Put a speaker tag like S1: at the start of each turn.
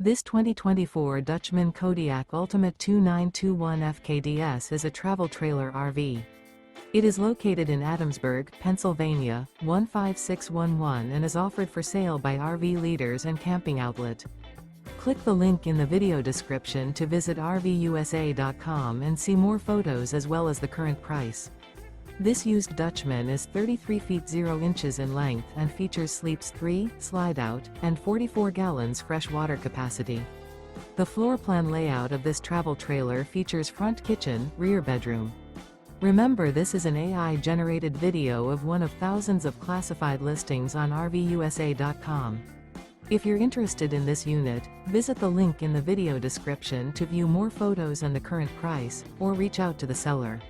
S1: This 2024 Dutchmen Kodiak Ultimate 2921 FKDS is a travel trailer RV. It is located in Adamsburg, Pennsylvania, 15611 and is offered for sale by RV Leaders and Camping Outlet. Click the link in the video description to visit RVUSA.com and see more photos as well as the current price. This used Dutchman is 33 feet 0 inches in length and features sleeps 3, Slideout, and 44 gallons fresh water capacity. The floor plan layout of this travel trailer features front kitchen, rear bedroom. Remember, this is an AI-generated video of one of thousands of classified listings on RVUSA.com. If you're interested in this unit, visit the link in the video description to view more photos and the current price, or reach out to the seller.